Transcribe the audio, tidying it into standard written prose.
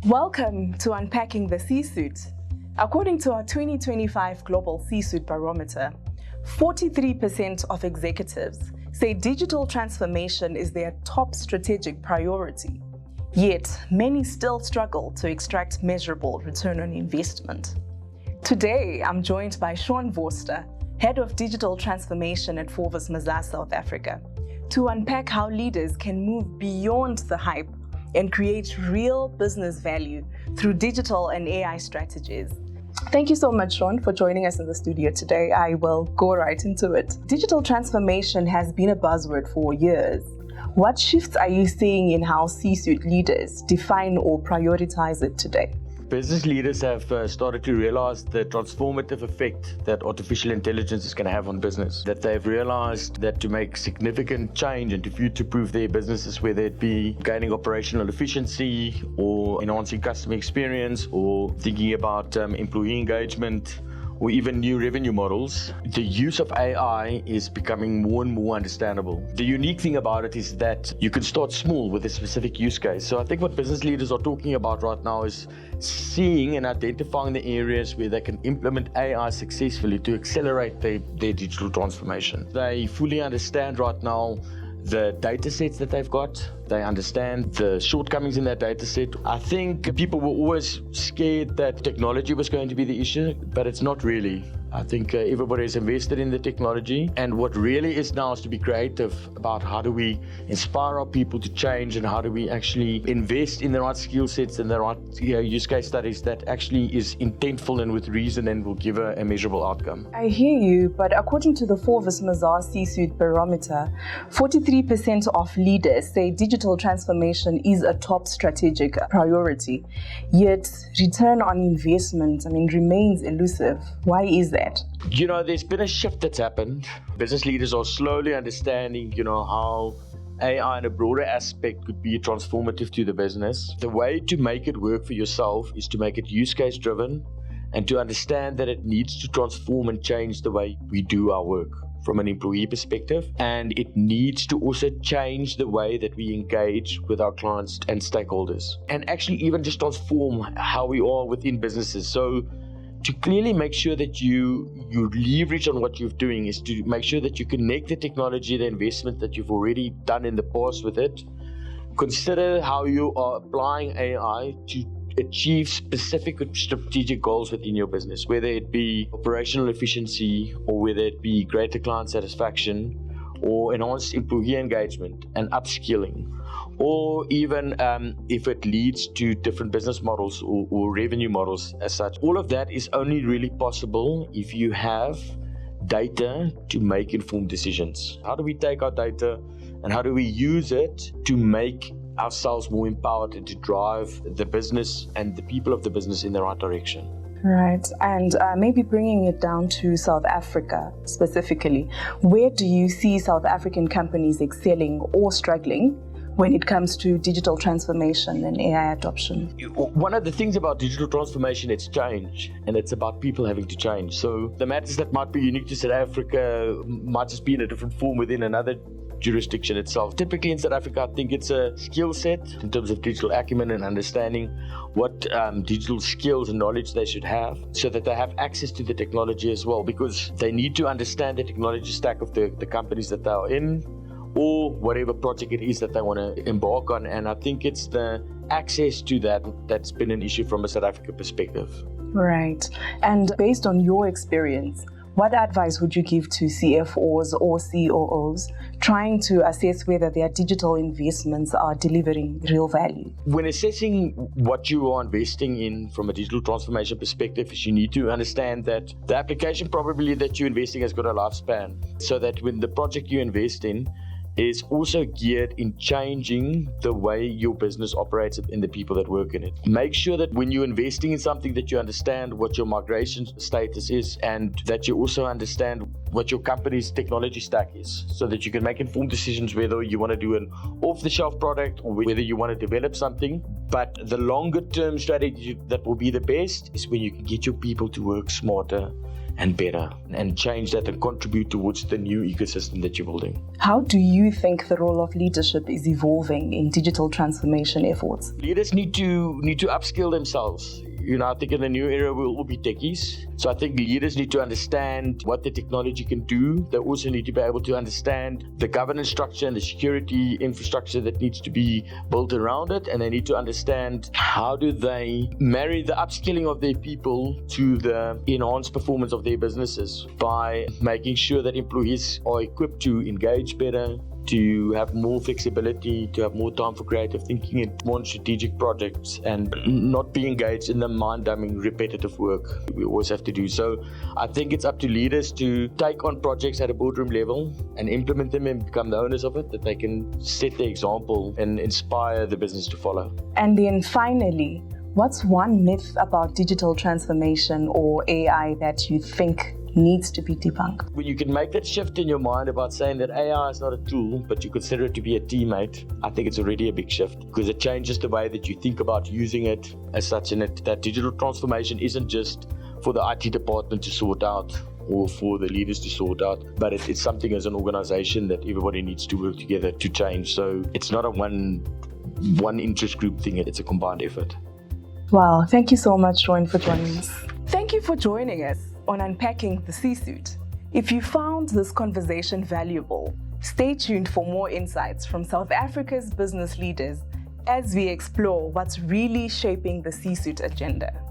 Welcome to Unpacking the C-Suite. According to our 2025 Global C-Suite Barometer, 43% of executives say digital transformation is their top strategic priority. Yet, many still struggle to extract measurable return on investment. Today, I'm joined by Shaun Vorster, Head of Digital Transformation at Forvis Mazars, South Africa, to unpack how leaders can move beyond the hype and create real business value through digital and AI strategies. Thank you so much, Shaun, for joining us in the studio today. I will go right into it. Digital transformation has been a buzzword for years. What shifts are you seeing in how C-suite leaders define or prioritize it today? Business leaders have started to realize the transformative effect that artificial intelligence is going to have on business. That they've realized that to make significant change and to future-proof their businesses, whether it be gaining operational efficiency or enhancing customer experience or thinking about employee engagement, or even new revenue models, the use of AI is becoming more and more understandable. The unique thing about it is that you can start small with a specific use case. So I think what business leaders are talking about right now is seeing and identifying the areas where they can implement AI successfully to accelerate their digital transformation. They fully understand right now the data sets that they've got. They understand the shortcomings in that data set. I think people were always scared that technology was going to be the issue, but it's not really. I think everybody is invested in the technology, and what really is now is to be creative about how do we inspire our people to change and how do we actually invest in the right skill sets and the right use case studies that actually is intentful and with reason and will give a measurable outcome. I hear you, but according to the Forvis Mazars C-Suite Barometer, 43% of leaders say digital transformation is a top strategic priority. Yet, return on investment, remains elusive. Why is that? There's been a shift that's happened. Business leaders are slowly understanding, how AI in a broader aspect could be transformative to the business. The way to make it work for yourself is to make it use case driven and to understand that it needs to transform and change the way we do our work from an employee perspective, and it needs to also change the way that we engage with our clients and stakeholders, and actually even just transform how we are within businesses. So to clearly make sure that you leverage on what you're doing is to make sure that you connect the technology, the investment that you've already done in the past with it. Consider how you are applying AI to achieve specific strategic goals within your business, whether it be operational efficiency or whether it be greater client satisfaction or enhanced employee engagement and upskilling, or even if it leads to different business models or revenue models as such. All of that is only really possible if you have data to make informed decisions. How do we take our data and how do we use it to make ourselves more empowered and to drive the business and the people of the business in the right direction? Right, and maybe bringing it down to South Africa specifically, where do you see South African companies excelling or struggling when it comes to digital transformation and AI adoption? One of the things about digital transformation, it's change, and it's about people having to change. So the matters that might be unique to South Africa might just be in a different form within another jurisdiction itself. Typically in South Africa, I think it's a skill set in terms of digital acumen and understanding what digital skills and knowledge they should have so that they have access to the technology as well, because they need to understand the technology stack of the companies that they are in or whatever project it is that they want to embark on. And I think it's the access to that's been an issue from a South Africa perspective. Right. And based on your experience, what advice would you give to CFOs or COOs trying to assess whether their digital investments are delivering real value? When assessing what you are investing in from a digital transformation perspective, is you need to understand that the application probably that you're investing has got a lifespan, so that when the project you invest in is also geared in changing the way your business operates and the people that work in it. Make sure that when you're investing in something that you understand what your migration status is and that you also understand what your company's technology stack is, so that you can make informed decisions whether you want to do an off-the-shelf product or whether you want to develop something. But the longer term strategy that will be the best is when you can get your people to work smarter and better, and change that and contribute towards the new ecosystem that you're building. How do you think the role of leadership is evolving in digital transformation efforts? Leaders need to upskill themselves. I think in the new era we'll all be techies. So I think leaders need to understand what the technology can do. They also need to be able to understand the governance structure and the security infrastructure that needs to be built around it. And they need to understand how do they marry the upskilling of their people to the enhanced performance of their businesses by making sure that employees are equipped to engage better, to have more flexibility, to have more time for creative thinking and more strategic projects, and not be engaged in the mind-numbing repetitive work we always have to do. So I think it's up to leaders to take on projects at a boardroom level and implement them and become the owners of it, that they can set the example and inspire the business to follow. And then finally, what's one myth about digital transformation or AI that you think needs to be debunked? When you can make that shift in your mind about saying that AI is not a tool, but you consider it to be a teammate, I think it's already a big shift, because it changes the way that you think about using it as such, and that digital transformation isn't just for the IT department to sort out or for the leaders to sort out, but it's something as an organization that everybody needs to work together to change. So it's not a one interest group thing, it's a combined effort. Wow, thank you so much, Shaun, for joining us. Thank you for joining us on Unpacking the C-Suite. If you found this conversation valuable, stay tuned for more insights from South Africa's business leaders as we explore what's really shaping the C-Suite agenda.